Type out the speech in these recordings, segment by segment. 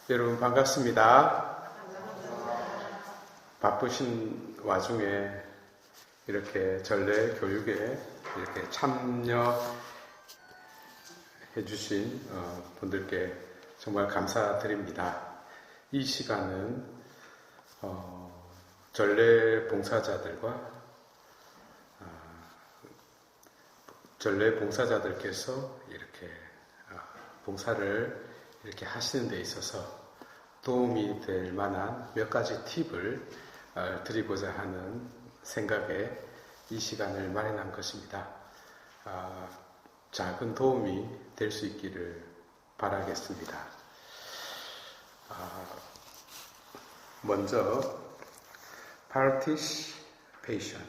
여러분 반갑습니다. 바쁘신 와중에 이렇게 전래 교육에 이렇게 참여해 주신 분들께 정말 감사드립니다. 이 시간은 전래 봉사자들께서 이렇게 봉사를 이렇게 하시는 데 있어서 도움이 될 만한 몇 가지 팁을 드리고자 하는 생각에 이 시간을 마련한 것입니다. 작은 도움이 될 수 있기를 바라겠습니다. 먼저 participation,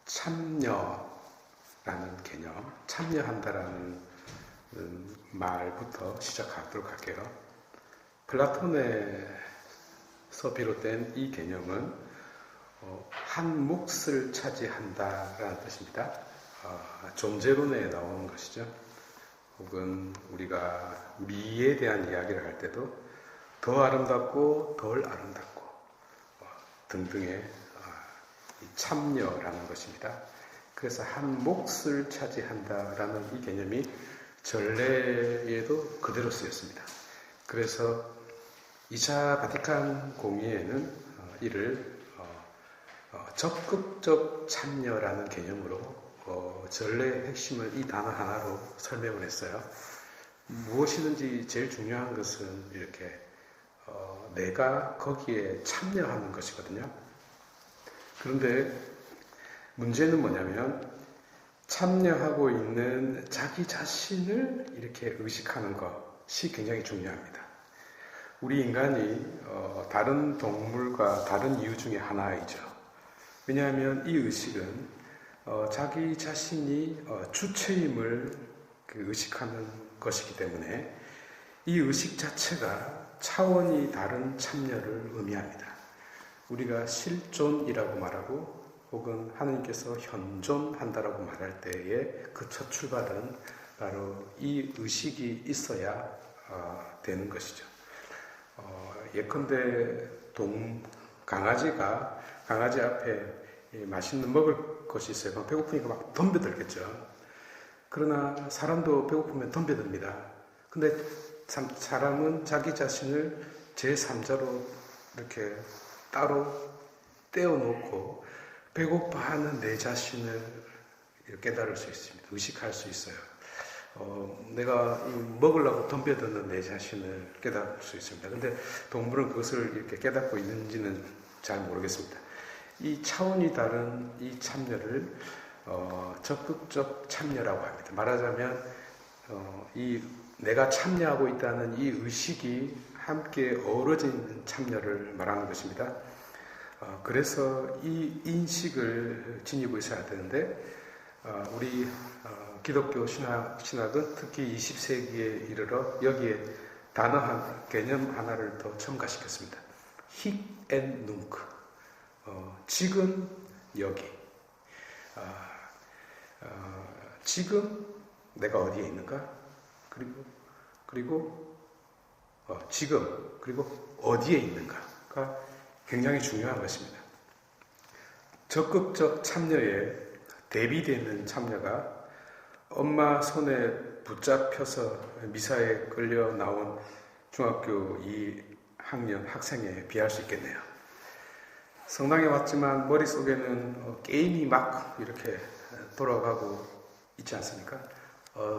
참여라는 개념, 참여한다라는 말부터 시작하도록 할게요. 플라톤에서 비롯된 이 개념은 한 몫을 차지한다라는 뜻입니다. 존재론에 나오는 것이죠. 혹은 우리가 미에 대한 이야기를 할 때도 더 아름답고 덜 아름답고 등등의 참여라는 것입니다. 그래서 한 몫을 차지한다라는 이 개념이 전래에도 그대로 쓰였습니다. 그래서 2차 바티칸 공의회는 이를 적극적 참여라는 개념으로 전래의 핵심을 이 단어 하나로 설명을 했어요. 무엇이든지 제일 중요한 것은 이렇게 내가 거기에 참여하는 것이거든요. 그런데 문제는 뭐냐면 참여하고 있는 자기 자신을 이렇게 의식하는 것이 굉장히 중요합니다. 우리 인간이 다른 동물과 다른 이유 중에 하나이죠. 왜냐하면 이 의식은 자기 자신이 주체임을 의식하는 것이기 때문에 이 의식 자체가 차원이 다른 참여를 의미합니다. 우리가 실존이라고 말하고 혹은 하나님께서 현존한다라고 말할 때의 그 첫 출발은 바로 이 의식이 있어야 되는 것이죠. 예컨대 강아지 앞에 맛있는 먹을 것이 있어요. 막 배고프니까 막 덤벼들겠죠. 그러나 사람도 배고프면 덤벼듭니다. 근데 사람은 자기 자신을 제3자로 이렇게 따로 떼어놓고 배고파하는 내 자신을 깨달을 수 있습니다. 의식할 수 있어요. 내가 먹으려고 덤벼드는 내 자신을 깨달을 수 있습니다. 근데 동물은 그것을 이렇게 깨닫고 있는지는 잘 모르겠습니다. 이 차원이 다른 이 참여를 적극적 참여라고 합니다. 말하자면 이 내가 참여하고 있다는 이 의식이 함께 어우러져 있는 참여를 말하는 것입니다. 그래서 이 인식을 지니고 있어야 되는데 우리 기독교 신학은 특히 20세기에 이르러 여기에 개념 하나를 더 첨가시켰습니다. 히 앤 눅, 지금 여기, 지금 내가 어디에 있는가? 그리고 지금 그리고 어디에 있는가가 굉장히 중요한 것입니다. 적극적 참여에 대비되는 참여가 엄마 손에 붙잡혀서 미사에 끌려 나온 중학교 2학년 학생에 비할 수 있겠네요. 성당에 왔지만 머릿속에는 게임이 막 이렇게 돌아가고 있지 않습니까?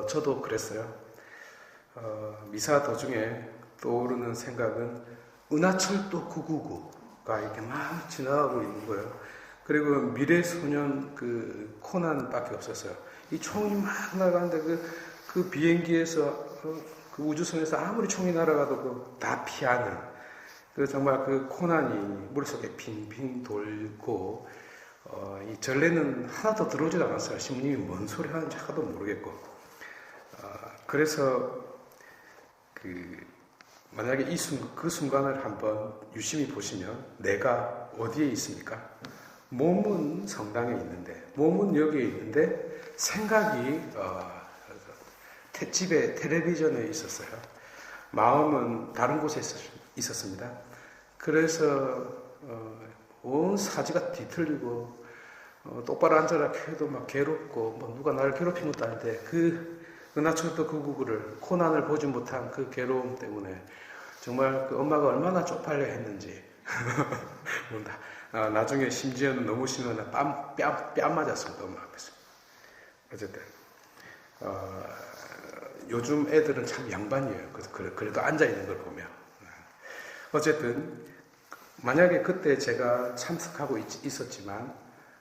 저도 그랬어요. 미사 도중에 떠오르는 생각은 은하철도 999가 이렇게 막 지나가고 있는 거예요. 그리고 미래소년 코난밖에 없었어요. 이 총이 막 나가는데 그 비행기에서 그 우주선에서 아무리 총이 날아가도 다 피하는 정말 그 코난이 머릿속에 빙빙 돌고 이 전래는 하나도 들어오지도 않았어요. 신부님이 뭔 소리 하는지 하나도 모르겠고 그래서 만약에 그 순간을 한번 유심히 보시면 내가 어디에 있습니까? 몸은 성당에 있는데, 몸은 여기에 있는데 생각이 집에 텔레비전에 있었어요. 마음은 다른 곳에 있었습니다. 그래서 온 사지가 뒤틀리고 똑바로 앉아라 해도 막 괴롭고 뭐 누가 나를 괴롭힌 것도 아닌데 그 은하철도 그 구구를 고난을 보지 못한 그 괴로움 때문에 정말 그 엄마가 얼마나 쪽팔려 했는지 나중에 심지어는 너무 심하면 뺨 맞았습니다. 엄마 앞에서. 어쨌든 요즘 애들은 참 양반이에요. 그래도 앉아있는 걸 보면. 어쨌든 만약에 그때 제가 참석하고 있었지만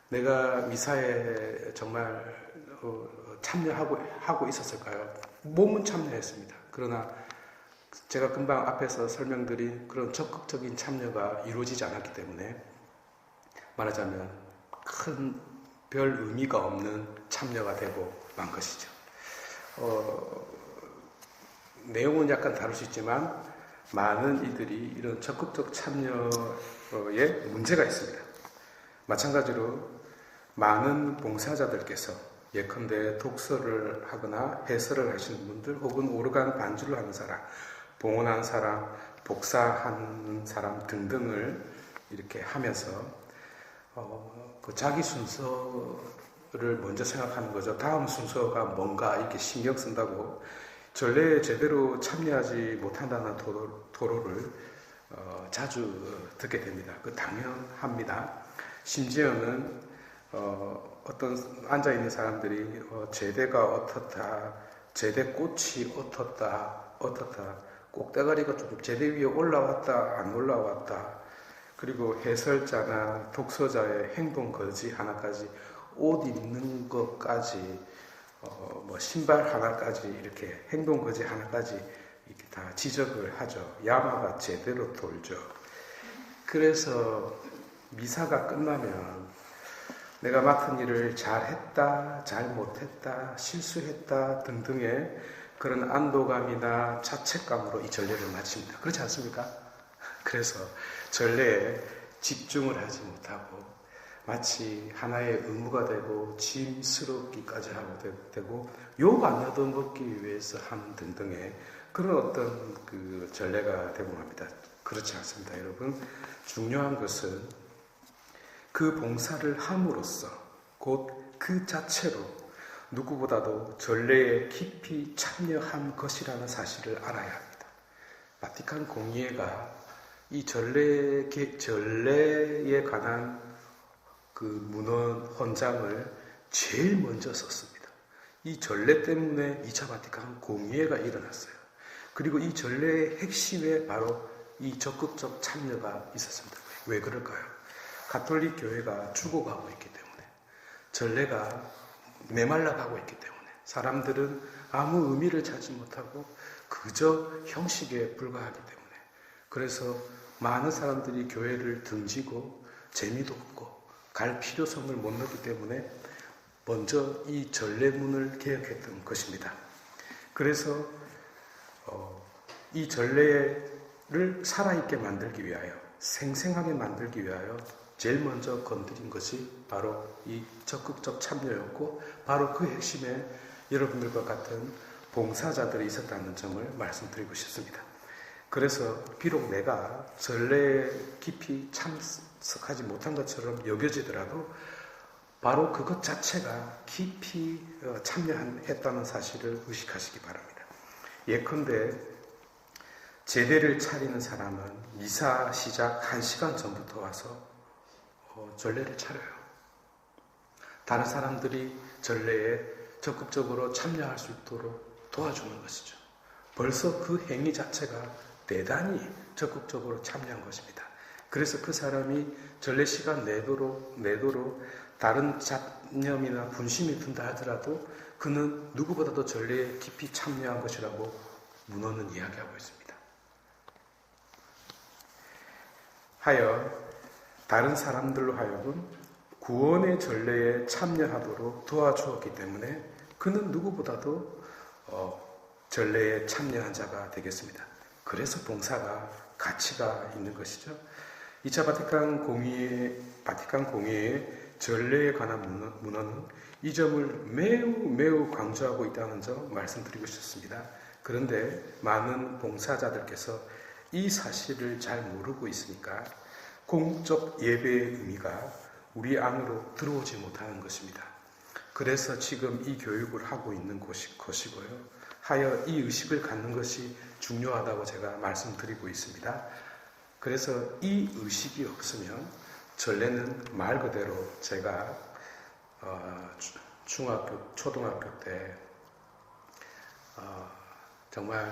내가 미사에 정말 참여하고 있었을까요? 몸은 참여했습니다. 그러나 제가 금방 앞에서 설명드린 그런 적극적인 참여가 이루어지지 않았기 때문에 말하자면 큰 별 의미가 없는 참여가 되고 만 것이죠. 내용은 약간 다를 수 있지만 많은 이들이 이런 적극적 참여에 문제가 있습니다. 마찬가지로 많은 봉사자들께서 예컨대 독서를 하거나 해설을 하시는 분들 혹은 오르간 반주를 하는 사람, 봉헌한 사람, 복사하는 사람 등등을 이렇게 하면서 그 자기 순서를 먼저 생각하는 거죠. 다음 순서가 뭔가 이렇게 신경 쓴다고 전례에 제대로 참여하지 못한다는 토로를 자주 듣게 됩니다. 그 당연합니다. 심지어는 어떤 앉아있는 사람들이 제대가 어떻다, 제대꽃이 어떻다, 꼭대가리가 좀 제대 위에 올라왔다, 안 올라왔다, 그리고 해설자나 독서자의 행동 거지 하나까지, 옷 입는 것까지, 뭐 신발 하나까지, 이렇게 행동 거지 하나까지 이렇게 다 지적을 하죠. 야마가 제대로 돌죠. 그래서 미사가 끝나면 내가 맡은 일을 잘했다, 잘못했다, 실수했다 등등의 그런 안도감이나 자책감으로 이 전례를 마칩니다. 그렇지 않습니까? 그래서 전례에 집중을 하지 못하고 마치 하나의 의무가 되고 짐스럽기까지 하고 되고 욕 안 얻어먹기 위해서 하는 등등의 그런 어떤 그 전례가 되고 맙니다. 그렇지 않습니다, 여러분. 중요한 것은 그 봉사를 함으로써 곧 그 자체로 누구보다도 전례에 깊이 참여한 것이라는 사실을 알아야 합니다. 바티칸 공의회가 이 전례에 관한 그 문헌 헌장을 제일 먼저 썼습니다. 이 전례 때문에 2차 바티칸 공의회가 일어났어요. 그리고 이 전례의 핵심에 바로 이 적극적 참여가 있었습니다. 왜 그럴까요? 가톨릭 교회가 죽어가고 있기 때문에, 전례가 메말라가고 있기 때문에 사람들은 아무 의미를 찾지 못하고 그저 형식에 불과하기 때문에, 그래서 많은 사람들이 교회를 등지고 재미도 없고 갈 필요성을 못 느끼기 때문에 먼저 이 전례문을 개혁했던 것입니다. 그래서 이 전례를 살아있게 만들기 위하여, 생생하게 만들기 위하여 제일 먼저 건드린 것이 바로 이 적극적 참여였고, 바로 그 핵심에 여러분들과 같은 봉사자들이 있었다는 점을 말씀드리고 싶습니다. 그래서 비록 내가 전례에 깊이 참석하지 못한 것처럼 여겨지더라도 바로 그것 자체가 깊이 참여했다는 사실을 의식하시기 바랍니다. 예컨대 제대를 차리는 사람은 미사 시작 1시간 전부터 와서 전례를 차려요. 다른 사람들이 전례에 적극적으로 참여할 수 있도록 도와주는 것이죠. 벌써 그 행위 자체가 대단히 적극적으로 참여한 것입니다. 그래서 그 사람이 전례 시간 내도록 다른 잡념이나 분심이 든다 하더라도 그는 누구보다도 전례에 깊이 참여한 것이라고 문헌은 이야기하고 있습니다. 하여 다른 사람들로 하여금 구원의 전례에 참여하도록 도와주었기 때문에 그는 누구보다도 전례에 참여한 자가 되겠습니다. 그래서 봉사가 가치가 있는 것이죠. 2차 바티칸 공의회의 전례에 관한 문헌은 이 점을 매우 강조하고 있다는 점 말씀드리고 싶습니다. 그런데 많은 봉사자들께서 이 사실을 잘 모르고 있으니까 공적 예배의 의미가 우리 안으로 들어오지 못하는 것입니다. 그래서 지금 이 교육을 하고 있는 것이고요. 하여 이 의식을 갖는 것이 중요하다고 제가 말씀드리고 있습니다. 그래서 이 의식이 없으면 전례는 말 그대로 제가 중학교, 초등학교 때 정말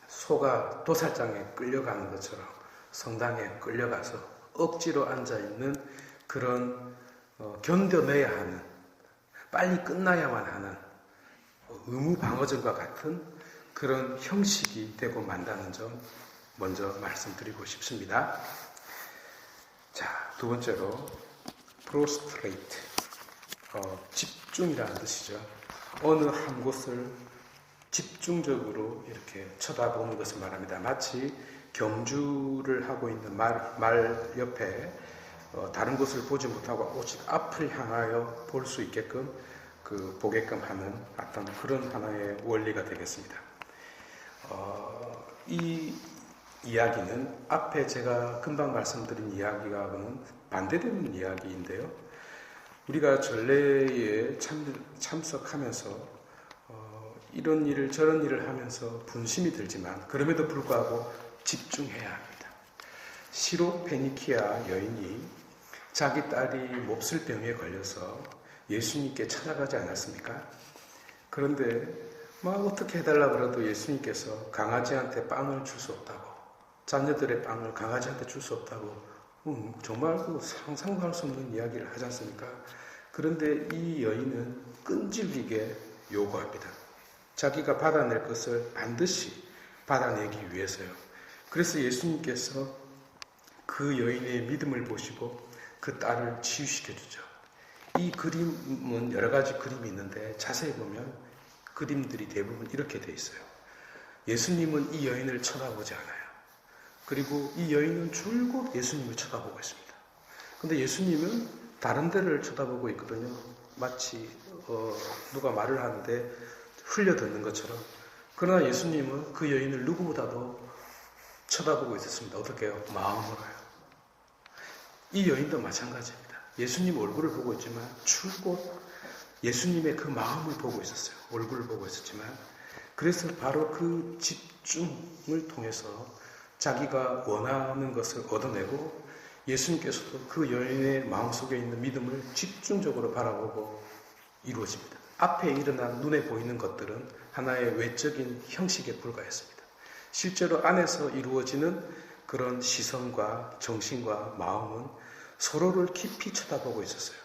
소가 도살장에 끌려가는 것처럼 성당에 끌려가서 억지로 앉아있는 그런 견뎌내야 하는, 빨리 끝나야만 하는 의무방어전과 같은 그런 형식이 되고 만다는 점 먼저 말씀드리고 싶습니다. 자, 두 번째로 prostrate, 집중이라는 뜻이죠. 어느 한 곳을 집중적으로 이렇게 쳐다보는 것을 말합니다. 마치 경주를 하고 있는 말 옆에 다른 곳을 보지 못하고 오직 앞을 향하여 볼 수 있게끔 보게끔 하는 어떤 그런 하나의 원리가 되겠습니다. 이 이야기는 앞에 제가 금방 말씀드린 이야기와는 반대되는 이야기인데요. 우리가 전례에 참석하면서 이런 일을 저런 일을 하면서 분심이 들지만 그럼에도 불구하고 집중해야 합니다. 시로페니키아 여인이 자기 딸이 몹쓸병에 걸려서 예수님께 찾아가지 않았습니까? 그런데 막 어떻게 해달라고 그래도 예수님께서 강아지한테 빵을 줄 수 없다고, 자녀들의 빵을 강아지한테 줄 수 없다고 정말 상상도 할 수 없는 이야기를 하지 않습니까? 그런데 이 여인은 끈질기게 요구합니다. 자기가 받아낼 것을 반드시 받아내기 위해서요. 그래서 예수님께서 그 여인의 믿음을 보시고 그 딸을 치유시켜주죠. 이 그림은 여러 가지 그림이 있는데 자세히 보면 그림들이 대부분 이렇게 돼 있어요. 예수님은 이 여인을 쳐다보지 않아요. 그리고 이 여인은 줄곧 예수님을 쳐다보고 있습니다. 근데 예수님은 다른 데를 쳐다보고 있거든요. 마치 누가 말을 하는데 흘려듣는 것처럼. 그러나 예수님은 그 여인을 누구보다도 쳐다보고 있었습니다. 어떻게 해요? 마음으로요. 이 여인도 마찬가지입니다. 예수님 얼굴을 보고 있지만 줄곧 예수님의 그 마음을 보고 있었어요. 얼굴을 보고 있었지만. 그래서 바로 그 집중을 통해서 자기가 원하는 것을 얻어내고 예수님께서도 그 여인의 마음속에 있는 믿음을 집중적으로 바라보고 이루어집니다. 앞에 일어난 눈에 보이는 것들은 하나의 외적인 형식에 불과했습니다. 실제로 안에서 이루어지는 그런 시선과 정신과 마음은 서로를 깊이 쳐다보고 있었어요.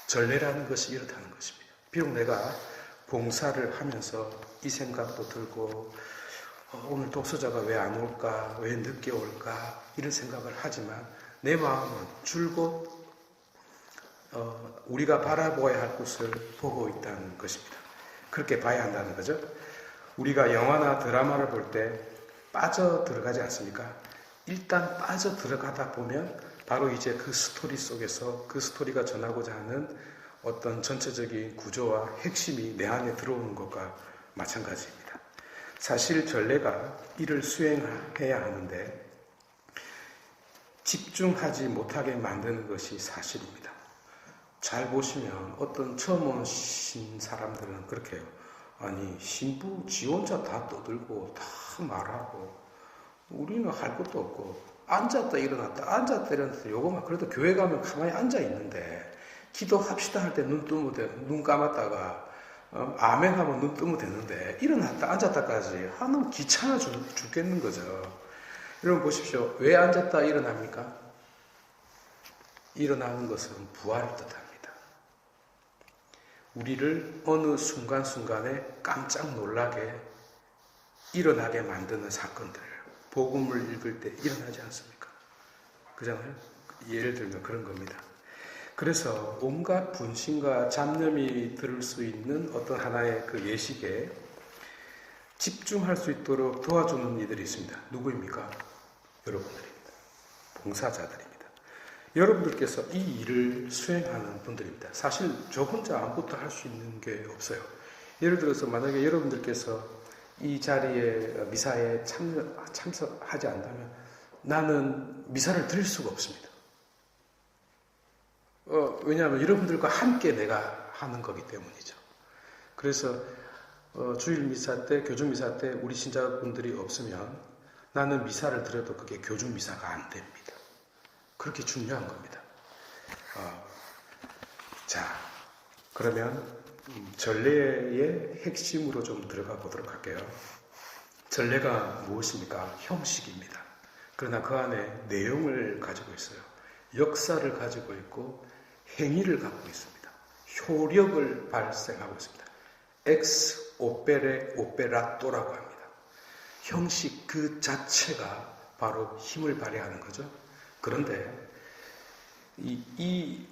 전례라는 것이 이렇다는 것입니다. 비록 내가 봉사를 하면서 이 생각도 들고 오늘 독서자가 왜 안 올까, 왜 늦게 올까 이런 생각을 하지만 내 마음은 줄곧 우리가 바라보아야 할 곳을 보고 있다는 것입니다. 그렇게 봐야 한다는 거죠. 우리가 영화나 드라마를 볼 때 빠져 들어가지 않습니까? 일단 빠져 들어가다 보면 바로 이제 그 스토리 속에서 그 스토리가 전하고자 하는 어떤 전체적인 구조와 핵심이 내 안에 들어오는 것과 마찬가지입니다. 사실 전례가 이를 수행해야 하는데 집중하지 못하게 만드는 것이 사실입니다. 잘 보시면 어떤 처음 오신 사람들은 그렇게 해요. 아니 신부 지 혼자 다 떠들고 다 말하고 우리는 할 것도 없고 앉았다 일어났다 앉았다 일어났다 요거만 그래도 교회 가면 가만히 앉아 있는데 기도합시다 할 때 눈 감았다가 아멘 하면 눈 뜨면 되는데 일어났다 앉았다까지 너무 귀찮아 죽겠는 거죠. 여러분 보십시오. 왜 앉았다 일어납니까? 일어나는 것은 부활을 뜻합니다. 우리를 어느 순간순간에 깜짝 놀라게 일어나게 만드는 사건들, 복음을 읽을 때 일어나지 않습니까? 그잖아요? 예를 들면 그런 겁니다. 그래서 온갖 분심과 잡념이 들을 수 있는 어떤 하나의 그 예식에 집중할 수 있도록 도와주는 이들이 있습니다. 누구입니까? 여러분들입니다. 봉사자들입니다. 여러분들께서 이 일을 수행하는 분들입니다. 사실 저 혼자 아무것도 할 수 있는 게 없어요. 예를 들어서 만약에 여러분들께서 이 자리에 미사에 참석하지 않다면 나는 미사를 드릴 수가 없습니다. 왜냐하면 여러분들과 함께 내가 하는 거기 때문이죠. 그래서 주일 미사 때, 교중 미사 때 우리 신자분들이 없으면 나는 미사를 드려도 그게 교중 미사가 안 됩니다. 그렇게 중요한 겁니다. 자, 그러면 전례의 핵심으로 좀 들어가 보도록 할게요. 전례가 무엇입니까? 형식입니다. 그러나 그 안에 내용을 가지고 있어요. 역사를 가지고 있고 행위를 갖고 있습니다. 효력을 발생하고 있습니다. 엑스 오페레 오페라토라고 합니다. 형식 그 자체가 바로 힘을 발휘하는 거죠. 그런데 이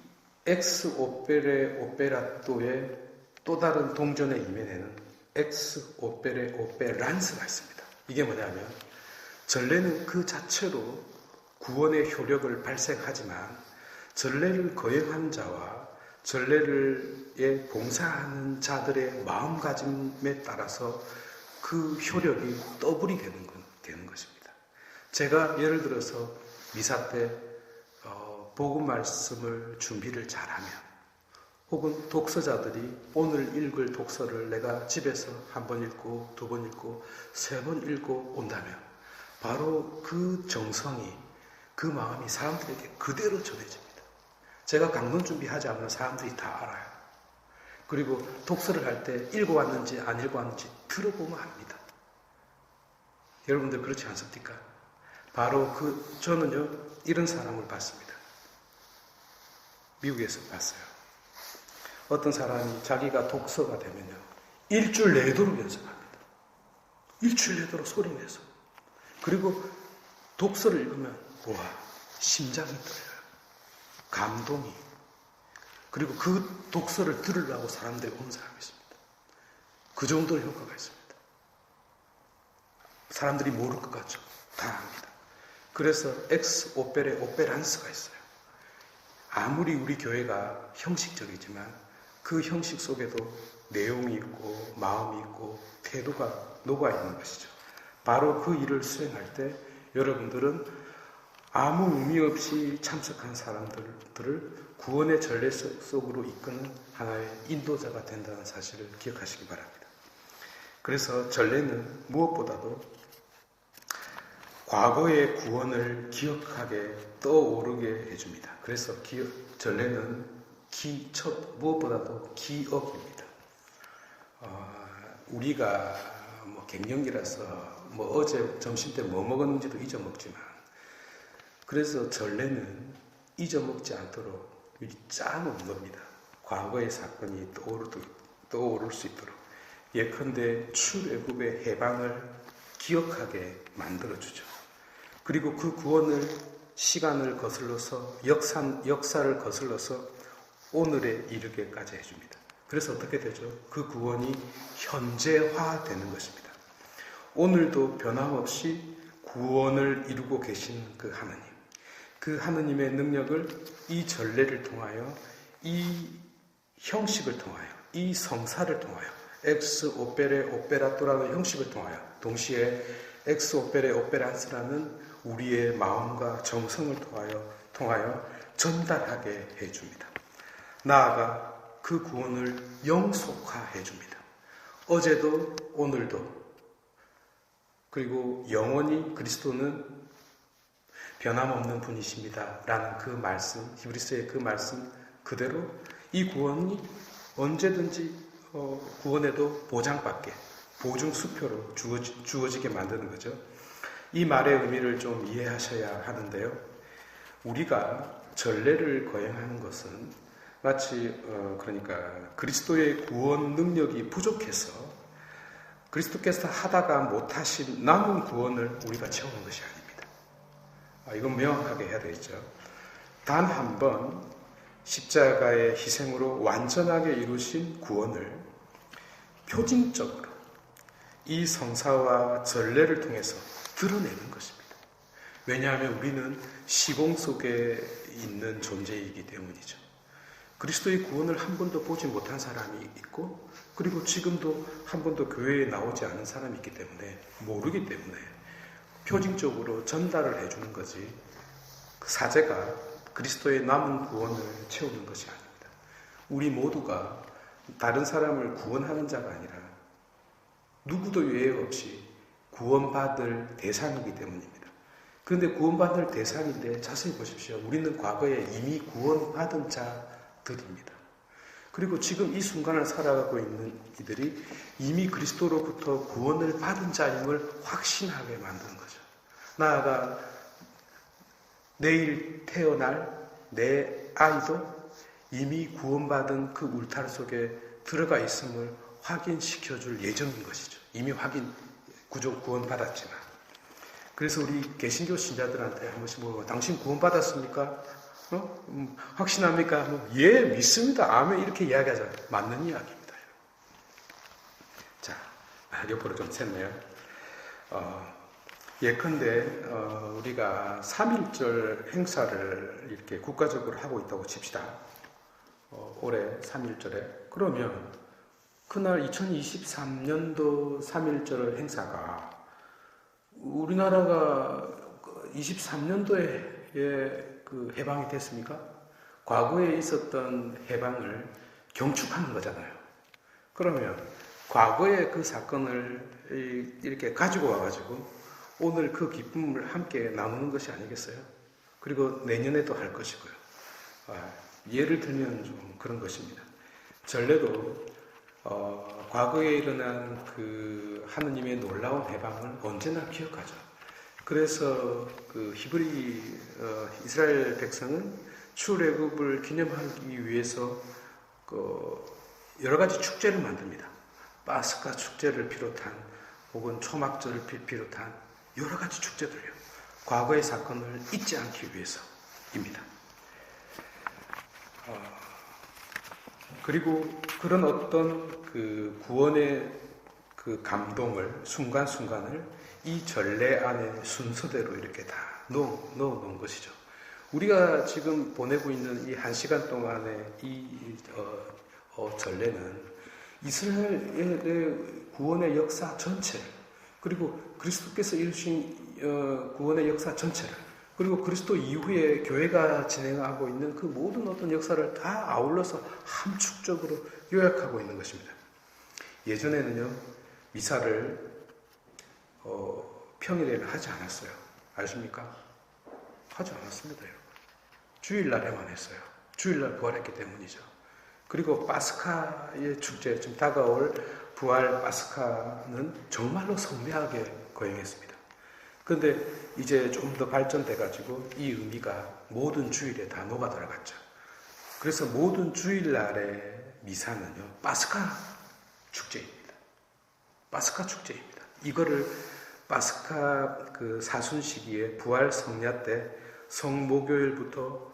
엑스 오페레 오페라토의 또 다른 동전의 이면에는 엑스 오페레 오페란스가 있습니다. 이게 뭐냐면 전례는 그 자체로 구원의 효력을 발생하지만 전례를 거행한 자와 전례를 봉사하는 자들의 마음가짐에 따라서 그 효력이 더블이 되는 것입니다. 제가 예를 들어서 미사 때 복음 말씀을 준비를 잘하면 혹은 독서자들이 오늘 읽을 독서를 내가 집에서 한 번 읽고 두 번 읽고 세 번 읽고 온다면 바로 그 정성이 그 마음이 사람들에게 그대로 전해집니다. 제가 강론 준비하지 않으면 사람들이 다 알아요. 그리고 독서를 할 때 읽어왔는지 안 읽어왔는지 들어보면 압니다. 여러분들 그렇지 않습니까? 바로 저는요 이런 사람을 봤습니다. 미국에서 봤어요. 어떤 사람이 자기가 독서가 되면요 일주일 내도록 연습합니다. 일주일 내도록 소리내서. 그리고 독서를 읽으면 와 심장이 떨려요. 감동이. 그리고 그 독서를 들으려고 사람들이 오는 사람이 있습니다. 그 정도의 효과가 있습니다. 사람들이 모를 것 같죠? 다 압니다. 그래서 엑스 오페레 오페란스가 있어요. 아무리 우리 교회가 형식적이지만 그 형식 속에도 내용이 있고 마음이 있고 태도가 녹아있는 것이죠. 바로 그 일을 수행할 때 여러분들은 아무 의미 없이 참석한 사람들을 구원의 전례 속으로 이끄는 하나의 인도자가 된다는 사실을 기억하시기 바랍니다. 그래서 전례는 무엇보다도 과거의 구원을 기억하게 떠오르게 해줍니다. 그래서 전례는 무엇보다도 기억입니다. 우리가 갱년기라서 어제 점심 때 뭐 먹었는지도 잊어먹지만 그래서 전례는 잊어먹지 않도록 짜놓은 겁니다. 과거의 사건이 떠오를 수 있도록 예컨대 출애굽의 해방을 기억하게 만들어주죠. 그리고 그 구원을 시간을 거슬러서 역사를 거슬러서 오늘에 이르게까지 해줍니다. 그래서 어떻게 되죠? 그 구원이 현재화되는 것입니다. 오늘도 변함없이 구원을 이루고 계신 그 하나님, 그 하나님의 능력을 이 전례를 통하여, 이 형식을 통하여, 이 성사를 통하여, 엑스 오페레 오페라토라는 형식을 통하여, 동시에 엑스 오페레 오페란스라는 우리의 마음과 정성을 통하여 전달하게 해줍니다. 나아가 그 구원을 영속화해 줍니다. 어제도 오늘도 그리고 영원히 그리스도는 변함없는 분이십니다. 라는 그 말씀, 히브리서의 그 말씀 그대로 이 구원이 언제든지 구원에도 보장받게 보증수표로 주어지게 만드는 거죠. 이 말의 의미를 좀 이해하셔야 하는데요. 우리가 전례를 거행하는 것은 마치 그러니까 그리스도의 구원 능력이 부족해서 그리스도께서 하다가 못하신 남은 구원을 우리가 채우는 것이 아닙니다. 이건 명확하게 해야 되겠죠. 단 한 번 십자가의 희생으로 완전하게 이루신 구원을 표징적으로 이 성사와 전례를 통해서 드러내는 것입니다. 왜냐하면 우리는 시공 속에 있는 존재이기 때문이죠. 그리스도의 구원을 한 번도 보지 못한 사람이 있고, 그리고 지금도 한 번도 교회에 나오지 않은 사람이 있기 때문에, 모르기 때문에 표징적으로 전달을 해주는 거지, 그 사제가 그리스도의 남은 구원을 채우는 것이 아닙니다. 우리 모두가 다른 사람을 구원하는 자가 아니라 누구도 예외 없이 구원받을 대상이기 때문입니다. 그런데 구원받을 대상인데 자세히 보십시오. 우리는 과거에 이미 구원받은 자들입니다. 그리고 지금 이 순간을 살아가고 있는 이들이 이미 그리스도로부터 구원을 받은 자임을 확신하게 만드는 거죠. 나아가 내일 태어날 내 아이도 이미 구원받은 그 울타리 속에 들어가 있음을 확인시켜줄 예정인 것이죠. 이미 구원받았지만. 그래서 우리 개신교 신자들한테 한 번씩 물어보고, 당신 구원받았습니까? 확신합니까? 예, 믿습니다. 아멘. 이렇게 이야기하잖아요. 맞는 이야기입니다. 자, 옆으로 좀 샜네요. 예컨대 우리가 3.1절 행사를 이렇게 국가적으로 하고 있다고 칩시다. 올해 3.1절에. 그러면 그날 2023년도 3.1절 행사가 우리나라가 23년도에 그 해방이 됐습니까? 과거에 있었던 해방을 경축하는 거잖아요. 그러면 과거의 그 사건을 이렇게 가지고 와가지고 오늘 그 기쁨을 함께 나누는 것이 아니겠어요? 그리고 내년에도 할 것이고요. 예를 들면 좀 그런 것입니다. 전례도 과거에 일어난 그 하느님의 놀라운 해방을 언제나 기억하죠. 그래서 그 히브리 이스라엘 백성은 출애굽을 기념하기 위해서 그 여러 가지 축제를 만듭니다. 파스카 축제를 비롯한 혹은 초막절을 비롯한 여러 가지 축제들이요. 과거의 사건을 잊지 않기 위해서입니다. 그리고 그런 어떤 그 구원의 그 감동을 순간순간을 이 전례 안에 순서대로 이렇게 다 넣어 놓은 것이죠. 우리가 지금 보내고 있는 이 1시간 동안의 이 전례는 이스라엘의 구원의 역사 전체를, 그리고 그리스도께서 이루신 구원의 역사 전체를, 그리고 그리스도 이후에 교회가 진행하고 있는 그 모든 어떤 역사를 다 아울러서 함축적으로 요약하고 있는 것입니다. 예전에는요, 미사를 평일에는 하지 않았어요. 아십니까? 하지 않았습니다, 여러분. 주일날에만 했어요. 주일날 부활했기 때문이죠. 그리고 파스카의 축제, 좀 다가올 부활 파스카는 정말로 성대하게 거행했습니다. 그런데 이제 좀 더 발전돼가지고 이 의미가 모든 주일에 다 녹아 들어갔죠. 그래서 모든 주일날의 미사는요, 파스카 축제입니다. 파스카 축제입니다. 이거를 파스카 그 사순 시기에 부활 성야 때 성목요일부터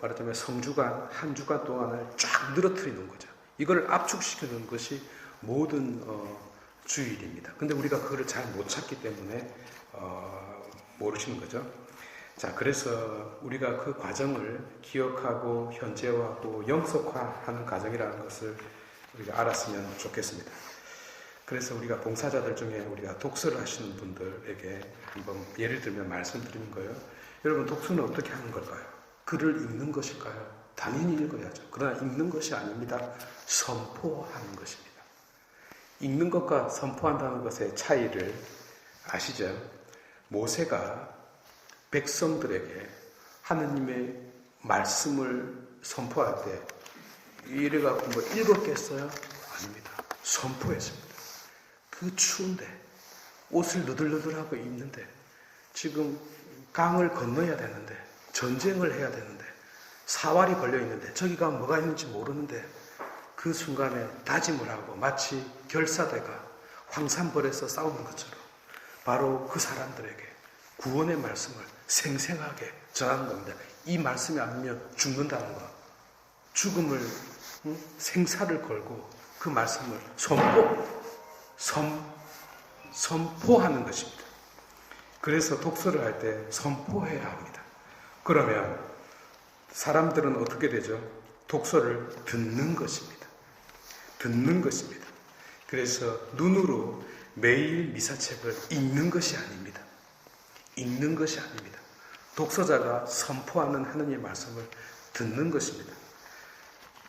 말하자면 성주간, 한 주간 동안을 쫙 늘어뜨리는 거죠. 이걸 압축시키는 것이 모든 주일입니다. 근데 우리가 그거를 잘 못 찾기 때문에 모르시는 거죠. 자, 그래서 우리가 그 과정을 기억하고 현재화하고 영속화하는 과정이라는 것을 우리가 알았으면 좋겠습니다. 그래서 우리가 봉사자들 중에 우리가 독서를 하시는 분들에게 한번 예를 들면 말씀드리는 거예요. 여러분, 독서는 어떻게 하는 걸까요? 글을 읽는 것일까요? 당연히 읽어야죠. 그러나 읽는 것이 아닙니다. 선포하는 것입니다. 읽는 것과 선포한다는 것의 차이를 아시죠? 모세가 백성들에게 하느님의 말씀을 선포할 때 이래갖고 뭐 읽었겠어요? 아닙니다. 선포했습니다. 그 추운데 옷을 너덜너덜하고 입는데 지금 강을 건너야 되는데 전쟁을 해야 되는데 사활이 걸려있는데 저기 가면 뭐가 있는지 모르는데 그 순간에 다짐을 하고 마치 결사대가 황산벌에서 싸우는 것처럼 바로 그 사람들에게 구원의 말씀을 생생하게 전하는 겁니다. 이 말씀이 아니면 죽는다는 것, 죽음을 생사를 걸고 그 말씀을 선포하는 것입니다. 그래서 독서를 할 때 선포해야 합니다. 그러면 사람들은 어떻게 되죠? 독서를 듣는 것입니다. 듣는 것입니다. 그래서 눈으로 매일 미사책을 읽는 것이 아닙니다. 읽는 것이 아닙니다. 독서자가 선포하는 하느님의 말씀을 듣는 것입니다.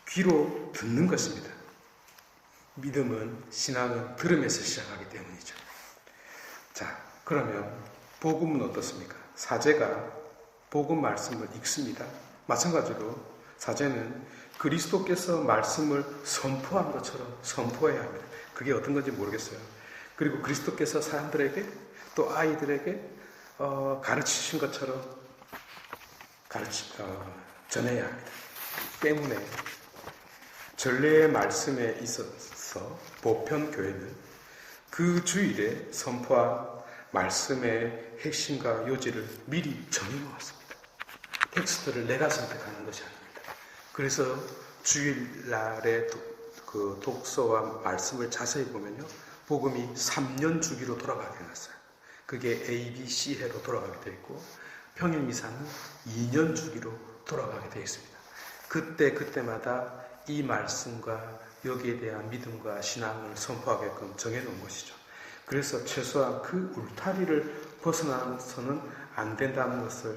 귀로 듣는 것입니다. 믿음은, 신앙은 들음에서 시작하기 때문이죠. 자, 그러면 복음은 어떻습니까? 사제가 복음 말씀을 읽습니다. 마찬가지로 사제는 그리스도께서 말씀을 선포한 것처럼 선포해야 합니다. 그게 어떤 건지 모르겠어요. 그리고 그리스도께서 사람들에게 또 아이들에게 가르치신 것처럼 전해야 합니다. 때문에 전례의 말씀에 있어서 보편교회는 그 주일에 선포한 말씀의 핵심과 요지를 미리 정해놓았습니다. 텍스트를 내가 선택하는 것이 아닙니다. 그래서 주일날의 그 독서와 말씀을 자세히 보면요, 복음이 3년 주기로 돌아가게 해놨어요. 그게 A, B, C 해로 돌아가게 되어 있고, 평일 미사는 2년 주기로 돌아가게 되어 있습니다. 그때마다 이 말씀과 여기에 대한 믿음과 신앙을 선포하게끔 정해놓은 것이죠. 그래서 최소한 그 울타리를 벗어나서는 안 된다는 것을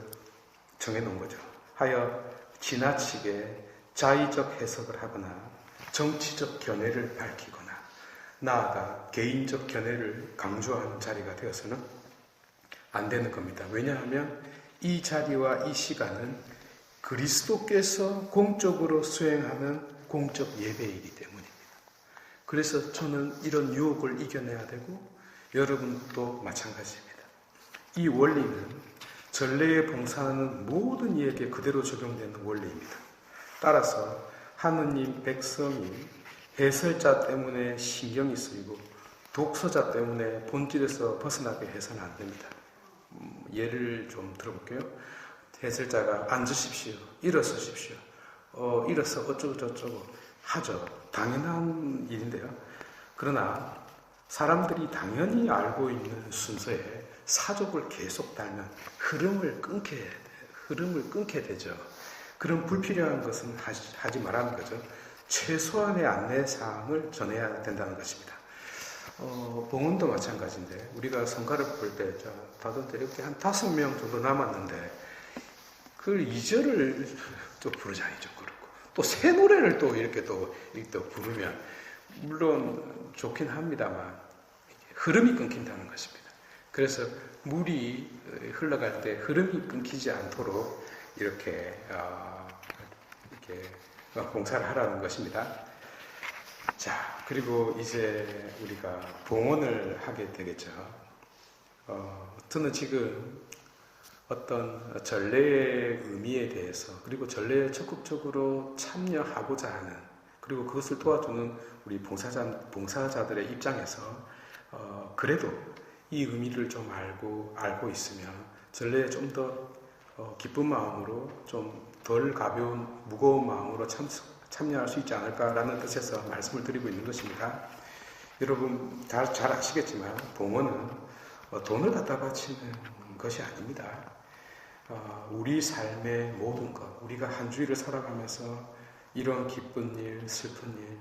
정해놓은 거죠. 하여 지나치게 자의적 해석을 하거나 정치적 견해를 밝히거나 나아가 개인적 견해를 강조하는 자리가 되어서는 안 되는 겁니다. 왜냐하면 이 자리와 이 시간은 그리스도께서 공적으로 수행하는 공적 예배이기 때문입니다. 그래서 저는 이런 유혹을 이겨내야 되고 여러분도 마찬가지입니다. 이 원리는 전례에 봉사하는 모든 이에게 그대로 적용되는 원리입니다. 따라서 하느님 백성이 해설자 때문에 신경이 쓰이고 독서자 때문에 본질에서 벗어나게 해서는 안 됩니다. 예를 좀 들어볼게요. 해설자가 앉으십시오, 일어서십시오, 일어서 어쩌고 저쩌고 하죠. 당연한 일인데요. 그러나 사람들이 당연히 알고 있는 순서에 사족을 계속 달면 흐름을 끊게 되죠. 그런 불필요한 것은 하지 말라는 거죠. 최소한의 안내사항을 전해야 된다는 것입니다. 봉헌도 마찬가지인데 우리가 성가를 볼 때 다들 이렇게 한 5명 정도 남았는데 그 2절을 또 부르자 이죠. 그렇고 또 새 노래를 또 이렇게 또 부르면 물론 좋긴 합니다만 흐름이 끊긴다는 것입니다. 그래서 물이 흘러갈 때 흐름이 끊기지 않도록 이렇게 봉사를 하라는 것입니다. 자, 그리고 이제 우리가 봉헌을 하게 되겠죠. 저는 지금 어떤 전례의 의미에 대해서 그리고 전례에 적극적으로 참여하고자 하는 그리고 그것을 도와주는 우리 봉사자들의 입장에서 그래도 이 의미를 좀 알고 있으면 전례에 좀 더 기쁜 마음으로 좀 덜 가벼운 무거운 마음으로 참여할 수 있지 않을까라는 뜻에서 말씀을 드리고 있는 것입니다. 여러분 잘 아시겠지만 봉헌은 돈을 갖다 바치는 것이 아닙니다. 우리 삶의 모든 것, 우리가 한 주일을 살아가면서 이런 기쁜 일, 슬픈 일,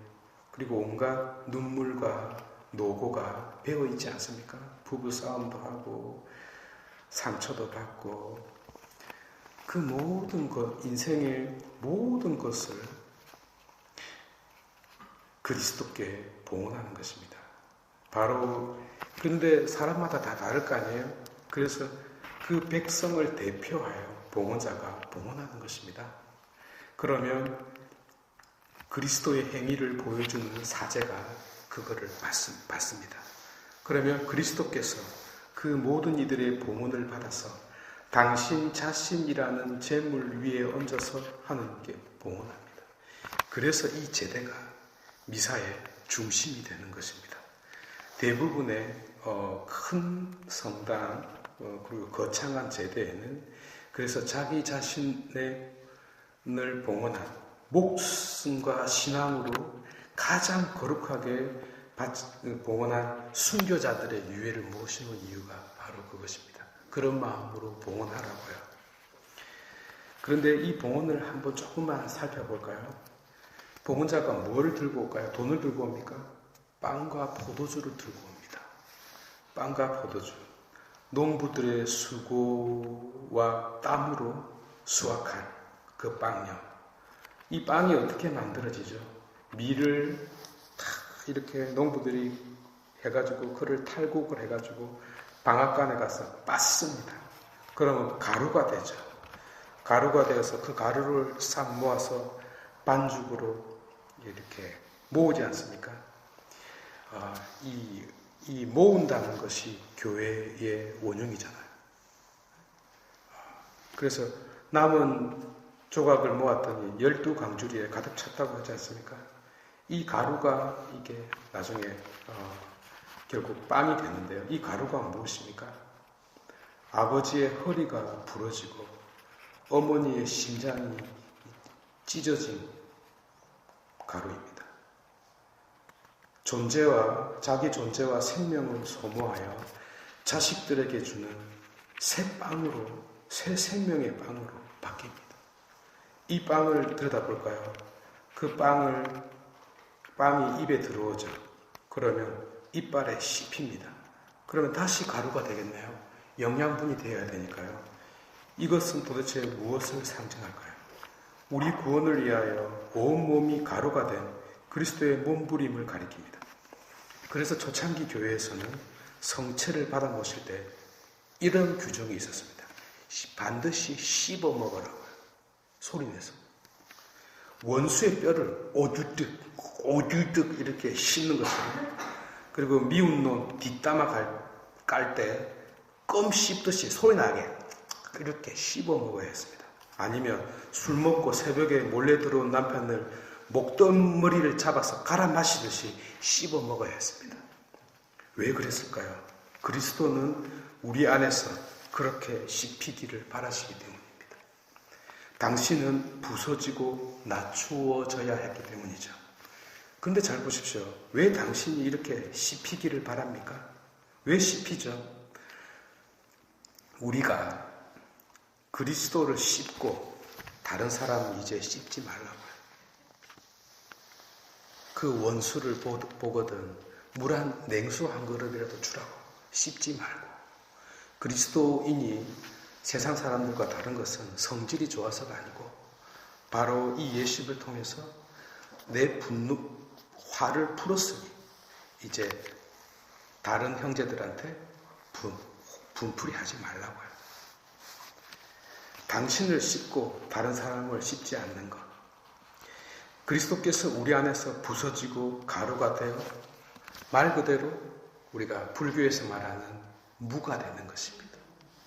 그리고 온갖 눈물과 노고가 배어 있지 않습니까? 부부 싸움도 하고 상처도 받고 그 모든 것, 인생의 모든 것을 그리스도께 봉헌하는 것입니다. 바로 그런데 사람마다 다 다를 거 아니에요? 그래서 그 백성을 대표하여 봉헌자가 봉헌하는 것입니다. 그러면 그리스도의 행위를 보여주는 사제가 그거를 받습니다. 그러면 그리스도께서 그 모든 이들의 봉헌을 받아서 당신 자신이라는 재물 위에 얹어서 하는 게 봉헌합니다. 그래서 이 제대가 미사의 중심이 되는 것입니다. 대부분의 큰 성당 그리고 거창한 제대에는 그래서 자기 자신을 봉헌한 목숨과 신앙으로 가장 거룩하게 봉헌한 순교자들의 유해를 모시는 이유가 바로 그것입니다. 그런 마음으로 봉헌하라고요. 그런데 이 봉헌을 한번 조금만 살펴볼까요? 봉헌자가 뭘 들고 올까요? 돈을 들고 옵니까? 빵과 포도주를 들고 옵니다. 빵과 포도주. 농부들의 수고와 땀으로 수확한 그 빵요. 이 빵이 어떻게 만들어지죠? 밀을 다 이렇게 농부들이 해가지고 그를 탈곡을 해가지고 방앗간에 가서 빻습니다. 그러면 가루가 되죠. 가루가 되어서 그 가루를 싹 모아서 반죽으로 이렇게 모으지 않습니까? 이 모은다는 것이 교회의 원흉이잖아요. 그래서 남은 조각을 모았더니 12강주리에 가득 찼다고 하지 않습니까? 이 가루가 이게 나중에 결국 빵이 되는데요. 이 가루가 무엇입니까? 아버지의 허리가 부러지고 어머니의 심장이 찢어진 가루입니다. 자기 존재와 생명을 소모하여 자식들에게 주는 새 빵으로, 새 생명의 빵으로 바뀝니다. 이 빵을 들여다볼까요? 그 빵이 입에 들어오죠. 그러면 이빨에 씹힙니다. 그러면 다시 가루가 되겠네요. 영양분이 되어야 되니까요. 이것은 도대체 무엇을 상징할까요? 우리 구원을 위하여 온 몸이 가루가 된 그리스도의 몸부림을 가리킵니다. 그래서 초창기 교회에서는 성체를 받아 모실 때 이런 규정이 있었습니다. 반드시 씹어 먹으라고요. 소리내서. 원수의 뼈를 오들득 이렇게 씹는 것은, 그리고 미운 놈 뒷담화 깔 때 껌 씹듯이 소리나게 이렇게 씹어 먹어야 했습니다. 아니면 술 먹고 새벽에 몰래 들어온 남편을 목덜머리를 잡아서 갈아 마시듯이 씹어 먹어야 했습니다. 왜 그랬을까요? 그리스도는 우리 안에서 그렇게 씹히기를 바라시기 때문입니다. 당신은 부서지고 낮추어져야 했기 때문이죠. 그런데 잘 보십시오. 왜 당신이 이렇게 씹히기를 바랍니까? 왜 씹히죠? 우리가 그리스도를 씹고 다른 사람은 이제 씹지 말라고요. 그 원수를 보거든 물 냉수 한 그릇이라도 주라고. 씹지 말고. 그리스도인이 세상 사람들과 다른 것은 성질이 좋아서가 아니고 바로 이 예식을 통해서 내 화를 풀었으니 이제 다른 형제들한테 분풀이 하지 말라고요. 당신을 씹고 다른 사람을 씹지 않는 것. 그리스도께서 우리 안에서 부서지고 가루가 되어 말 그대로 우리가 불교에서 말하는 무가 되는 것입니다.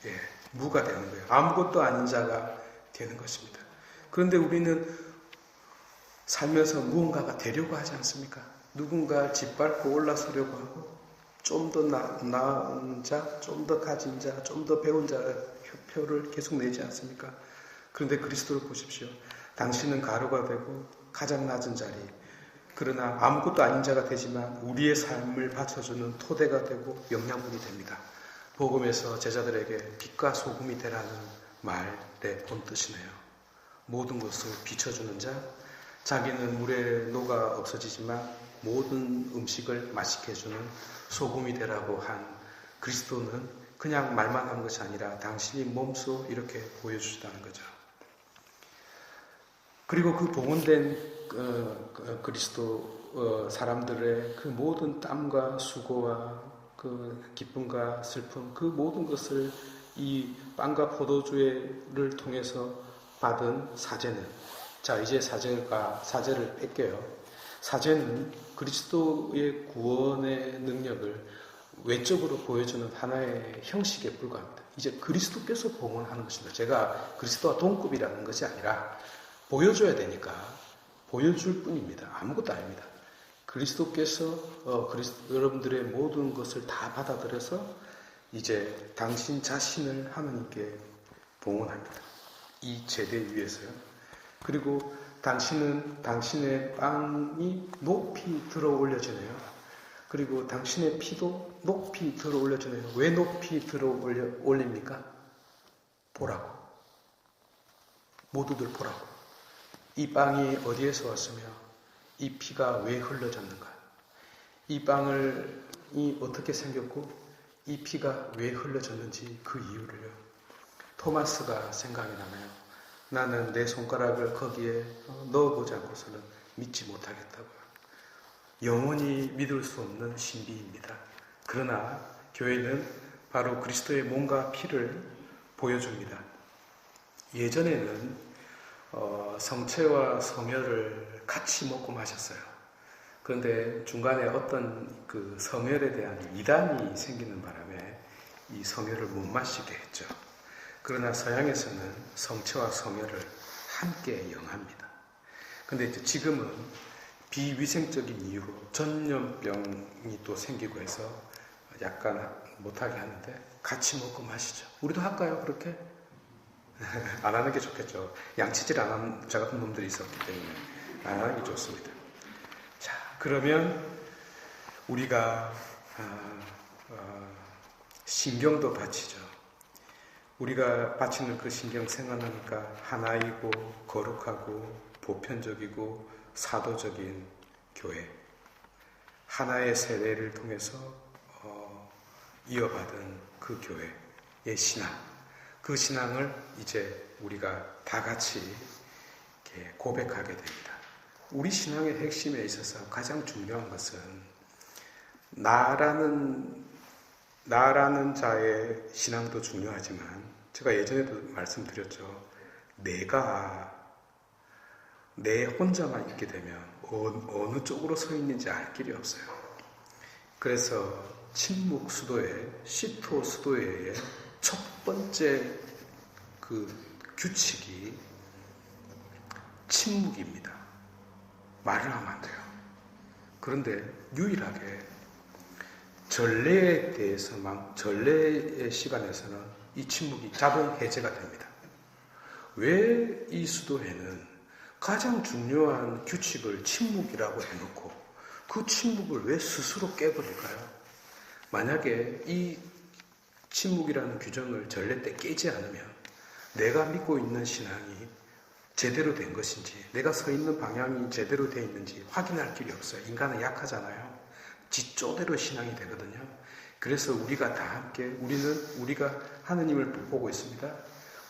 예, 무가 되는 거예요. 아무것도 아닌 자가 되는 것입니다. 그런데 우리는 살면서 무언가가 되려고 하지 않습니까? 누군가 짓밟고 올라서려고 하고 좀 더 나은 자, 좀 더 가진 자, 좀 더 배운 자 표를 계속 내지 않습니까? 그런데 그리스도를 보십시오. 당신은 가루가 되고 가장 낮은 자리, 그러나 아무것도 아닌 자가 되지만 우리의 삶을 받쳐주는 토대가 되고 영양분이 됩니다. 복음에서 제자들에게 빛과 소금이 되라는 말의 본뜻이네요. 모든 것을 비춰주는 자, 자기는 물에 녹아 없어지지만 모든 음식을 맛있게 해주는 소금이 되라고 한 그리스도는 그냥 말만 한 것이 아니라 당신이 몸소 이렇게 보여주시다는 거죠. 그리고 그 봉헌된 그리스도 사람들의 그 모든 땀과 수고와 그 기쁨과 슬픔, 그 모든 것을 이 빵과 포도주를 통해서 받은 사제는, 자 이제 사제를 뺄게요. 사제는 그리스도의 구원의 능력을 외적으로 보여주는 하나의 형식에 불과합니다. 이제 그리스도께서 봉헌하는 것입니다. 제가 그리스도와 동급이라는 것이 아니라 보여줘야 되니까 보여줄 뿐입니다. 아무것도 아닙니다. 그리스도께서 여러분들의 모든 것을 다 받아들여서 이제 당신 자신을 하나님께 봉헌합니다. 이 제대 위에서요. 그리고 당신은 당신의 빵이 높이 들어 올려지네요. 그리고 당신의 피도 높이 들어 올려지네요. 왜 높이 들어 올립니까? 보라고. 모두들 보라고. 이 빵이 어디에서 왔으며 이 피가 왜 흘러졌는가? 이 빵이 어떻게 생겼고 이 피가 왜 흘러졌는지 그 이유를요. 토마스가 생각이 나나요? 나는 내 손가락을 거기에 넣어보지 않고서는 믿지 못하겠다고요. 영원히 믿을 수 없는 신비입니다. 그러나 교회는 바로 그리스도의 몸과 피를 보여줍니다. 예전에는 성체와 성혈을 같이 먹고 마셨어요. 그런데 중간에 어떤 그 성혈에 대한 이단이 생기는 바람에 이 성혈을 못 마시게 했죠. 그러나 서양에서는 성체와 성혈을 함께 영합니다. 그런데 지금은 비위생적인 이유로 전염병이 또 생기고 해서 약간 못하게 하는데 같이 먹고 마시죠. 우리도 할까요, 그렇게? 안 하는 게 좋겠죠. 양치질 안 하는 저 같은 놈들이 있었기 때문에 안 하는 게 좋습니다. 자, 그러면 우리가 신경도 바치죠. 우리가 바치는 그 신경 생각하니까 하나이고 거룩하고 보편적이고 사도적인 교회, 하나의 세례를 통해서 이어받은 그 교회의 신앙, 그 신앙을 이제 우리가 다 같이 이렇게 고백하게 됩니다. 우리 신앙의 핵심에 있어서 가장 중요한 것은 나라는 자의 신앙도 중요하지만 제가 예전에도 말씀드렸죠. 내 혼자만 있게 되면 어느 쪽으로 서 있는지 알 길이 없어요. 그래서 침묵 수도회, 시토 수도회의 첫 번째 그 규칙이 침묵입니다. 말을 하면 안 돼요. 그런데 유일하게 전례의 시간에서는 이 침묵이 자동 해제가 됩니다. 왜 이 수도회는 가장 중요한 규칙을 침묵이라고 해놓고 그 침묵을 왜 스스로 깨버릴까요? 만약에 이 침묵이라는 규정을 전례 때 깨지 않으면 내가 믿고 있는 신앙이 제대로 된 것인지, 내가 서 있는 방향이 제대로 되어 있는지 확인할 길이 없어요. 인간은 약하잖아요. 지쪼대로 신앙이 되거든요. 그래서 우리가 다 함께, 우리가 하느님을 보고 있습니다.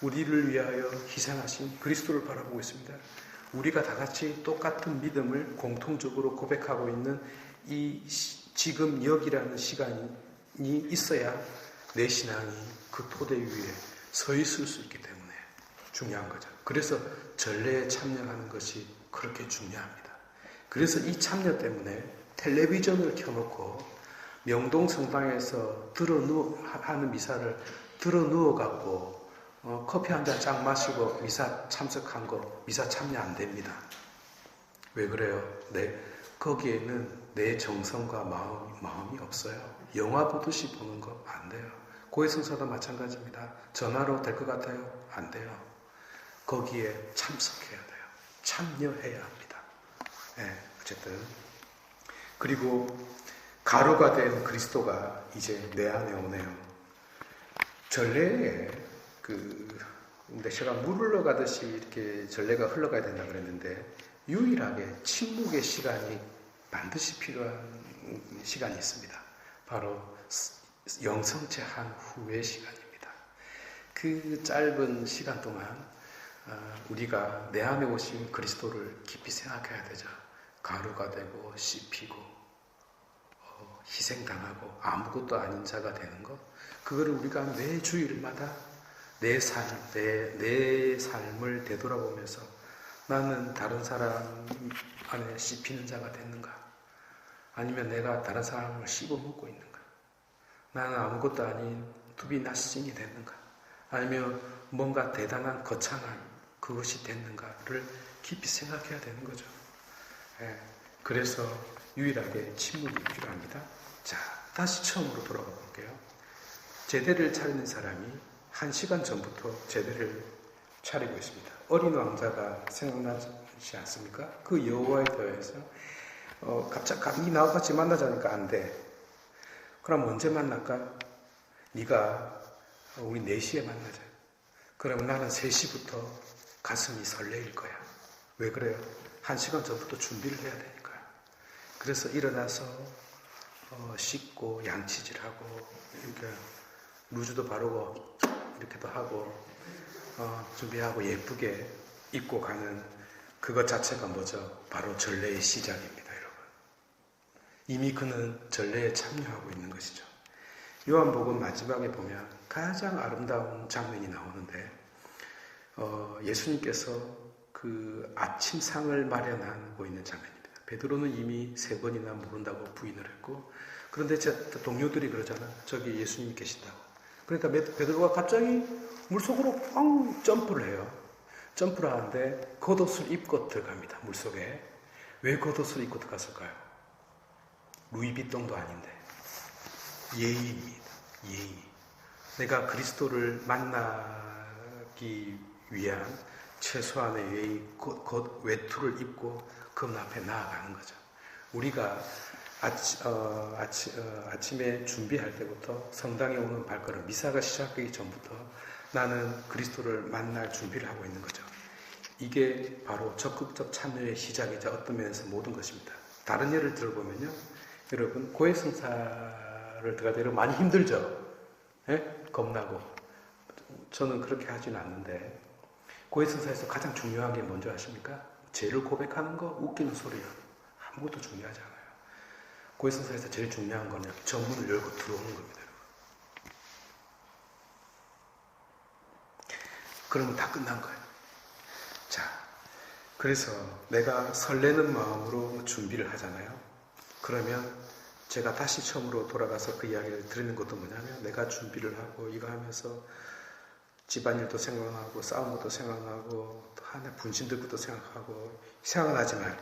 우리를 위하여 희생하신 그리스도를 바라보고 있습니다. 우리가 다 같이 똑같은 믿음을 공통적으로 고백하고 있는 이 지금 여기라는 시간이 있어야 내 신앙이 그 토대 위에 서 있을 수 있기 때문에 중요한 거죠. 그래서 전례에 참여하는 것이 그렇게 중요합니다. 그래서 이 참여 때문에 텔레비전을 켜놓고 명동 성당에서 하는 미사를 들어 누워갖고 커피 한 잔 쫙 마시고 미사 참석한 거 미사 참여 안 됩니다. 왜 그래요? 거기에는 내 정성과 마음이 없어요. 영화 보듯이 보는 거 안 돼요. 고해성사도 마찬가지입니다. 전화로 될 것 같아요? 안 돼요. 거기에 참석해야 돼요. 참여해야 합니다. 네, 어쨌든 그리고 가루가 된 그리스도가 이제 내 안에 오네요. 전례에 제가 물 흘러가듯이 이렇게 전례가 흘러가야 된다 그랬는데 유일하게 침묵의 시간이 반드시 필요한 시간이 있습니다. 바로 영성체한 후의 시간입니다. 그 짧은 시간 동안 우리가 내 안에 오신 그리스도를 깊이 생각해야 되죠. 가루가 되고 씹히고 희생당하고 아무것도 아닌 자가 되는 것, 그거를 우리가 매 주일마다 내 삶을 되돌아보면서 나는 다른 사람 안에 씹히는 자가 됐는가? 아니면 내가 다른 사람을 씹어먹고 있는가? 나는 아무것도 아닌 투비 나싱이 됐는가? 아니면 뭔가 대단한 거창한 그것이 됐는가를 깊이 생각해야 되는 거죠. 그래서 유일하게 침묵이 필요합니다. 자, 다시 처음으로 돌아가 볼게요. 제대를 차리는 사람이 1시간 전부터 제대를 차리고 있습니다. 어린 왕자가 생각나지 않습니까? 그 여호와의 대회에서 갑자기 나같이 만나자니까 안 돼. 그럼 언제 만날까? 네가 우리 4시에 만나자. 그러면 나는 3시부터 가슴이 설레일 거야. 왜 그래요? 1시간 전부터 준비를 해야 되니까요. 그래서 일어나서 씻고 양치질하고 이렇게 루즈도 바르고 이렇게도 하고 준비하고 예쁘게 입고 가는 그것 자체가 뭐죠? 바로 전례의 시작입니다, 여러분. 이미 그는 전례에 참여하고 있는 것이죠. 요한복음 마지막에 보면 가장 아름다운 장면이 나오는데 예수님께서 그 아침상을 마련하고 있는 장면입니다. 베드로는 이미 3번이나 모른다고 부인을 했고, 그런데 제 동료들이 그러잖아. 저기 예수님이 계신다고. 그러니까 베드로가 갑자기 물속으로 뻥 점프를 해요. 점프를 하는데 겉옷을 입고 들어갑니다. 물속에. 왜 겉옷을 입고 들어갔을까요? 루이비통도 아닌데 예의입니다. 예의. 내가 그리스도를 만나기 위한 최소한의 예의, 곧 외투를 입고 그분 앞에 나아가는 거죠. 우리가 아침에 준비할 때부터 성당에 오는 발걸음, 미사가 시작하기 전부터 나는 그리스도를 만날 준비를 하고 있는 거죠. 이게 바로 적극적 참여의 시작이자 어떤 면에서 모든 것입니다. 다른 예를 들어보면요, 여러분 고해성사를 들어가도 많이 힘들죠. 예? 겁나고. 저는 그렇게 하지는 않는데, 고해성사에서 가장 중요한 게 뭔지 아십니까? 죄를 고백하는 거, 웃기는 소리요. 아무것도 중요하지 않아요. 고해성사에서 제일 중요한 거는 정문을 열고 들어오는 겁니다. 그러면 다 끝난 거예요. 자, 그래서 내가 설레는 마음으로 준비를 하잖아요. 그러면 제가 다시 처음으로 돌아가서 그 이야기를 들으는 것도 뭐냐면, 내가 준비를 하고 이거 하면서 집안일도 생각나고 싸운 것도 생각나고 또 하나 분신 들 것도 생각나지만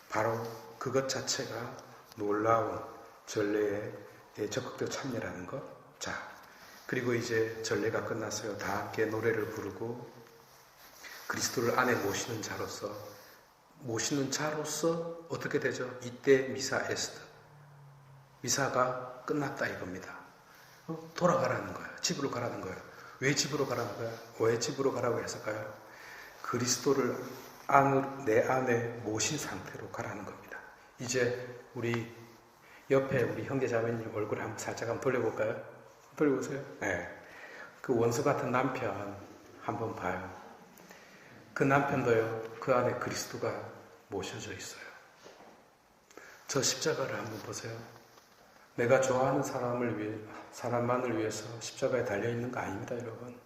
바로 그것 자체가 놀라운 전례에 적극적 참여라는 것. 자, 그리고 이제 전례가 끝났어요. 다 함께 노래를 부르고 그리스도를 안에 모시는 자로서 어떻게 되죠? 이때 미사 에스트. 미사가 끝났다 이겁니다. 돌아가라는 거예요. 집으로 가라는 거예요. 왜 집으로 가라는 거예요? 왜 집으로 가라고 했을까요? 그리스도를 내 안에 모신 상태로 가라는 겁니다. 이제 우리 옆에 우리 형제자매님 얼굴 한번 살짝 한번 돌려볼까요? 돌려보세요. 네. 그 원수 같은 남편 한번 봐요. 그 남편도요, 그 안에 그리스도가 모셔져 있어요. 저 십자가를 한번 보세요. 내가 좋아하는 사람만을 위해서 십자가에 달려있는 거 아닙니다, 여러분.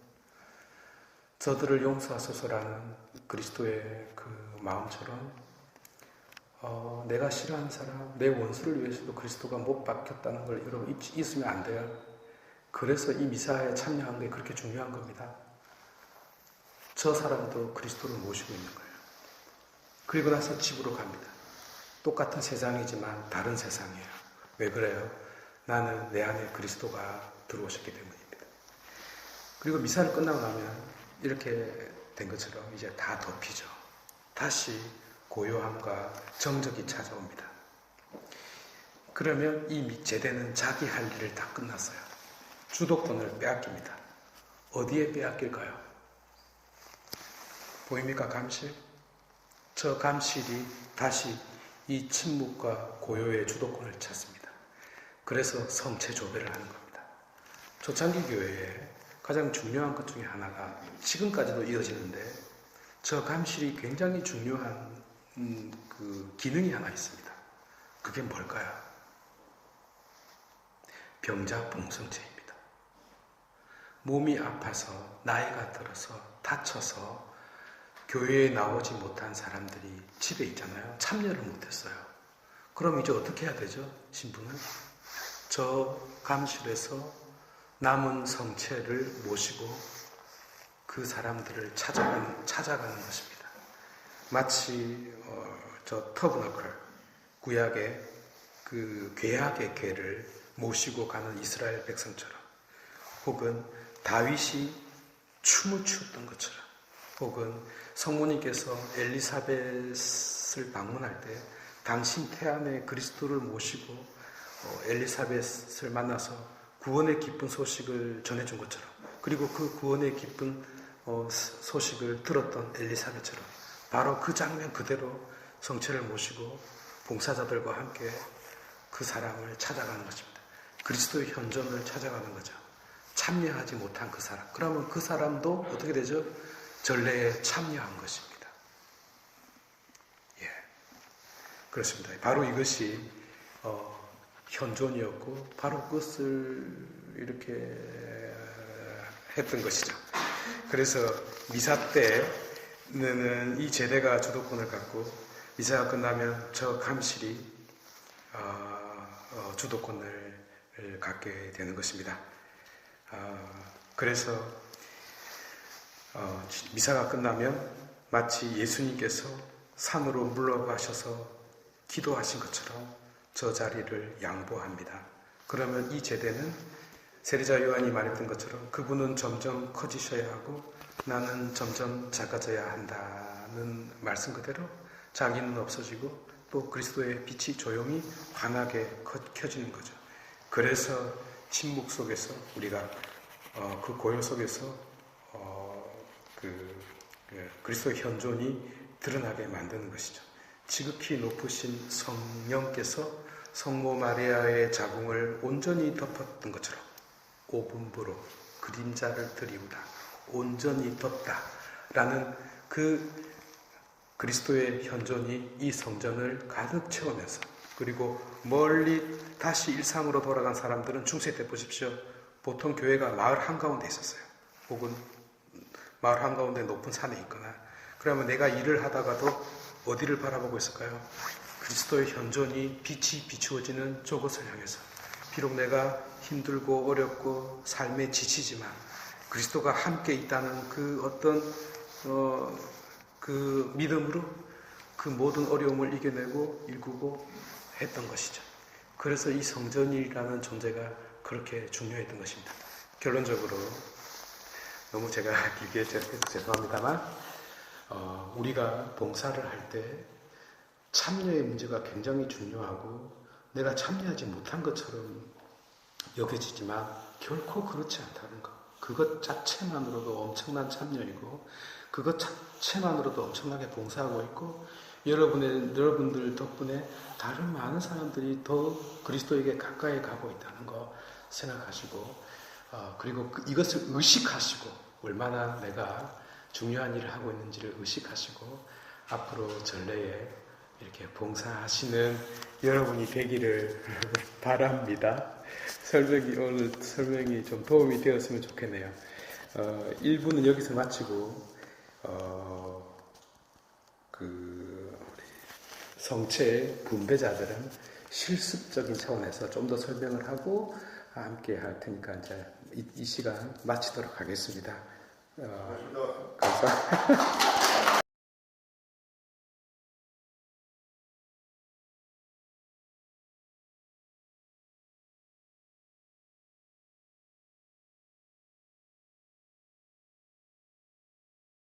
저들을 용서하소서라는 그리스도의 그 마음처럼 내가 싫어하는 사람, 내 원수를 위해서도 그리스도가 못 박혔다는 걸 여러분 잊으면 안 돼요. 그래서 이 미사에 참여한 게 그렇게 중요한 겁니다. 저 사람도 그리스도를 모시고 있는 거예요. 그리고 나서 집으로 갑니다. 똑같은 세상이지만 다른 세상이에요. 왜 그래요? 나는 내 안에 그리스도가 들어오셨기 때문입니다. 그리고 미사를 끝나고 나면 이렇게 된 것처럼 이제 다 덮이죠. 다시 고요함과 정적이 찾아옵니다. 그러면 이 제대는 자기 할 일을 다 끝났어요. 주도권을 빼앗깁니다. 어디에 빼앗길까요? 보입니까? 감실? 저 감실이 다시 이 침묵과 고요의 주도권을 찾습니다. 그래서 성체 조배를 하는 겁니다. 초창기 교회에 가장 중요한 것 중에 하나가 지금까지도 이어지는데, 저 감실이 굉장히 중요한 그 기능이 하나 있습니다. 그게 뭘까요? 병자 봉성체입니다. 몸이 아파서 나이가 들어서 다쳐서 교회에 나오지 못한 사람들이 집에 있잖아요. 참여를 못했어요. 그럼 이제 어떻게 해야 되죠? 신부는 저 감실에서 남은 성체를 모시고 그 사람들을 찾아가는 것입니다. 마치 저 터브너클, 구약의 그 괴악의 괴를 모시고 가는 이스라엘 백성처럼, 혹은 다윗이 춤을 추었던 것처럼, 혹은 성모님께서 엘리사벳을 방문할 때 당신 태안에 그리스도를 모시고 엘리사벳을 만나서 구원의 기쁜 소식을 전해준 것처럼, 그리고 그 구원의 기쁜 소식을 들었던 엘리사벳처럼 바로 그 장면 그대로 성체를 모시고 봉사자들과 함께 그 사람을 찾아가는 것입니다. 그리스도의 현존을 찾아가는 거죠. 참여하지 못한 그 사람. 그러면 그 사람도 어떻게 되죠? 전례에 참여한 것입니다. 예, 그렇습니다. 바로 이것이 현존이었고 바로 그것을 이렇게 했던 것이죠. 그래서 미사 때는 이 제대가 주도권을 갖고 미사가 끝나면 저 감실이 주도권을 갖게 되는 것입니다. 그래서 미사가 끝나면 마치 예수님께서 산으로 물러가셔서 기도하신 것처럼 저 자리를 양보합니다. 그러면 이 제대는 세례자 요한이 말했던 것처럼 그분은 점점 커지셔야 하고 나는 점점 작아져야 한다는 말씀 그대로 자기는 없어지고 또 그리스도의 빛이 조용히 환하게 켜지는 거죠. 그래서 침묵 속에서 우리가 그 고요 속에서 그리스도의 현존이 드러나게 만드는 것이죠. 지극히 높으신 성령께서 성모 마리아의 자궁을 온전히 덮었던 것처럼 오분부로 그림자를 드리우다 온전히 덮다라는 그 그리스도의 현존이 이 성전을 가득 채우면서 그리고 멀리 다시 일상으로 돌아간 사람들은 중세 때 보십시오. 보통 교회가 마을 한가운데 있었어요. 혹은 마을 한가운데 높은 산에 있거나 그러면 내가 일을 하다가도 어디를 바라보고 있을까요? 그리스도의 현존이 빛이 비추어지는 저곳을 향해서 비록 내가 힘들고 어렵고 삶에 지치지만 그리스도가 함께 있다는 그 어떤 그 믿음으로 그 모든 어려움을 이겨내고 일구고 했던 것이죠. 그래서 이 성전이라는 존재가 그렇게 중요했던 것입니다. 결론적으로 너무 제가 길게 해서 죄송합니다만 우리가 봉사를 할 때 참여의 문제가 굉장히 중요하고 내가 참여하지 못한 것처럼 여겨지지만 결코 그렇지 않다는 것. 그것 자체만으로도 엄청난 참여이고 그것 자체만으로도 엄청나게 봉사하고 있고 여러분들 덕분에 다른 많은 사람들이 더 그리스도에게 가까이 가고 있다는 거 생각하시고 그리고 이것을 의식하시고 얼마나 내가 중요한 일을 하고 있는지를 의식하시고 앞으로 전례에 이렇게 봉사하시는 여러분이 되기를 바랍니다. 오늘 설명이 좀 도움이 되었으면 좋겠네요. 1부는 여기서 마치고 우리 성체 분배자들은 실습적인 차원에서 좀 더 설명을 하고 함께 할 테니까 이제 이 시간 마치도록 하겠습니다. 감사합니다.